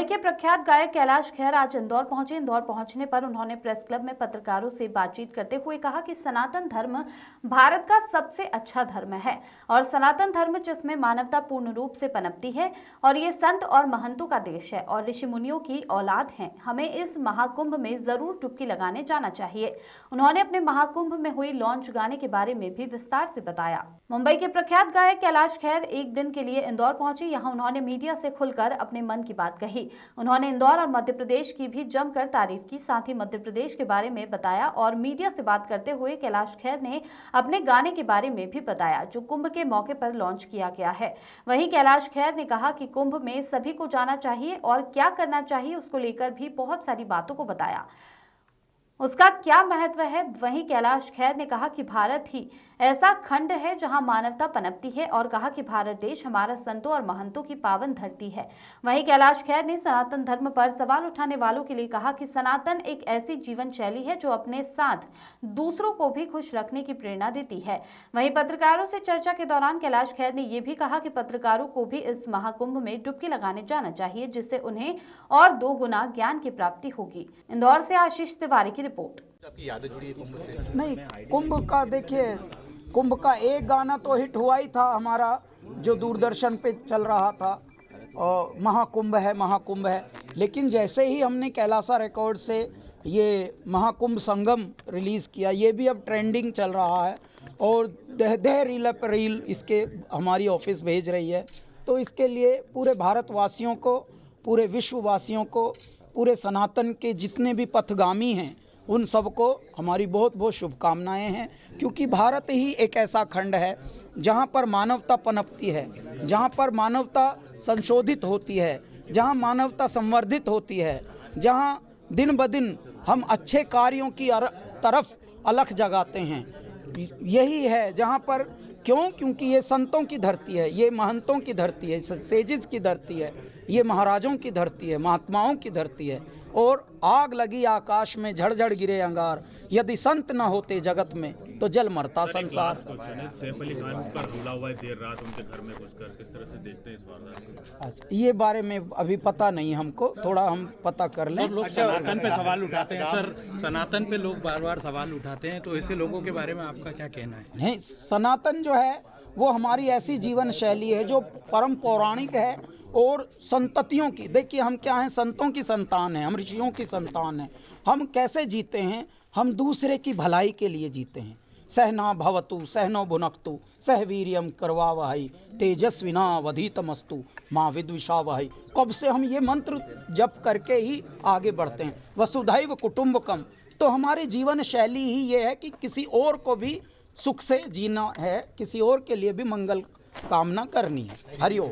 मुंबई के प्रख्यात गायक कैलाश खेर आज इंदौर पहुंचे। इंदौर पहुंचने पर उन्होंने प्रेस क्लब में पत्रकारों से बातचीत करते हुए कहा कि सनातन धर्म भारत का सबसे अच्छा धर्म है और सनातन धर्म जिसमें मानवता पूर्ण रूप से पनपती है और ये संत और महंतों का देश है और ऋषि मुनियों की औलाद हैं। हमें इस महाकुंभ में जरूर डुबकी लगाने जाना चाहिए। उन्होंने अपने महाकुंभ में हुई लॉन्च गाने के बारे में भी विस्तार से बताया। मुंबई के प्रख्यात गायक कैलाश खेर एक दिन के लिए इंदौर पहुंचे। यहाँ उन्होंने मीडिया से खुलकर अपने मन की बात कही। उन्होंने इंदौर और मध्य प्रदेश की भी जमकर तारीफ की, साथ ही मध्य प्रदेश के बारे में बताया और मीडिया से बात करते हुए कैलाश खेर ने अपने गाने के बारे में भी बताया जो कुंभ के मौके पर लॉन्च किया गया है। वहीं कैलाश खेर ने कहा कि कुंभ में सभी को जाना चाहिए और क्या करना चाहिए उसको लेकर भी बहुत सारी बातों को बताया, उसका क्या महत्व है। वहीं कैलाश खेर ने कहा कि भारत ही ऐसा खंड है जहां मानवता पनपती है और कहा कि भारत देश हमारा संतों और महंतों की पावन धरती है। वहीं कैलाश खेर ने सनातन धर्म पर सवाल उठाने वालों के लिए कहा कि सनातन एक ऐसी जीवन शैली है जो अपने साथ दूसरों को भी खुश रखने की प्रेरणा देती है। वहीं पत्रकारों से चर्चा के दौरान कैलाश खेर ने यह भी कहा कि पत्रकारों को भी इस महाकुंभ में डुबकी लगाने जाना चाहिए, जिससे उन्हें और 2 गुना ज्ञान की प्राप्ति होगी। इंदौर से आशीष तिवारी की रिपोर्ट। आपकी यादें जुड़ी है कुंभ से? नहीं, कुंभ का देखिए, कुंभ का एक गाना तो हिट हुआ ही था हमारा, जो दूरदर्शन पे चल रहा था, और महाकुंभ है। लेकिन जैसे ही हमने कैलासा रिकॉर्ड से ये महाकुंभ संगम रिलीज़ किया, ये भी अब ट्रेंडिंग चल रहा है और दह रील इसके हमारी ऑफिस भेज रही है। तो इसके लिए पूरे भारतवासियों को, पूरे विश्ववासियों को, पूरे सनातन के जितने भी पथगामी हैं उन सबको हमारी बहुत बहुत शुभकामनाएं हैं, क्योंकि भारत ही एक ऐसा खंड है जहां पर मानवता पनपती है, जहां पर मानवता संशोधित होती है, जहां मानवता संवर्धित होती है, जहां दिन ब दिन हम अच्छे कार्यों की तरफ अलख जगाते हैं। यही है जहां पर क्योंकि ये संतों की धरती है, ये महंतों की धरती है, सेजिस की धरती है, ये महाराजों की धरती है, महात्माओं की धरती है। और आग लगी आकाश में, झड़झड़ गिरे अंगार, यदि संत न होते जगत में तो जल मरता संसार। सैफ अली खान पर हमला हुआ है देर रात उनके घर में घुसकर, किस तरह से देखते हैं इस वारदात? अच्छा, ये बारे में अभी पता नहीं हमको, थोड़ा हम पता कर लें। सर, लोग सनातन पे सवाल उठाते हैं सर, सनातन पे लोग बार बार सवाल उठाते हैं, तो ऐसे लोगों के बारे में आपका क्या कहना है? नहीं, सनातन जो है वो हमारी ऐसी जीवन शैली है जो परम पौराणिक है और संततियों की, देखिए हम क्या हैं, संतों की संतान हैं, हम ऋषियों की संतान हैं। हम कैसे जीते हैं? हम दूसरे की भलाई के लिए जीते हैं। सहना भवतु सहनो भुनक्तु सह वीर्यम करवावहै तेजस्विना वधीतमस्तु माँ विद्विषावहै। कब से हम ये मंत्र जप करके ही आगे बढ़ते हैं, वसुधैव कुटुंबकम। तो हमारी जीवन शैली ही ये है कि किसी और को भी सुख से जीना है, किसी और के लिए भी मंगल कामना करनी है। हरिओम।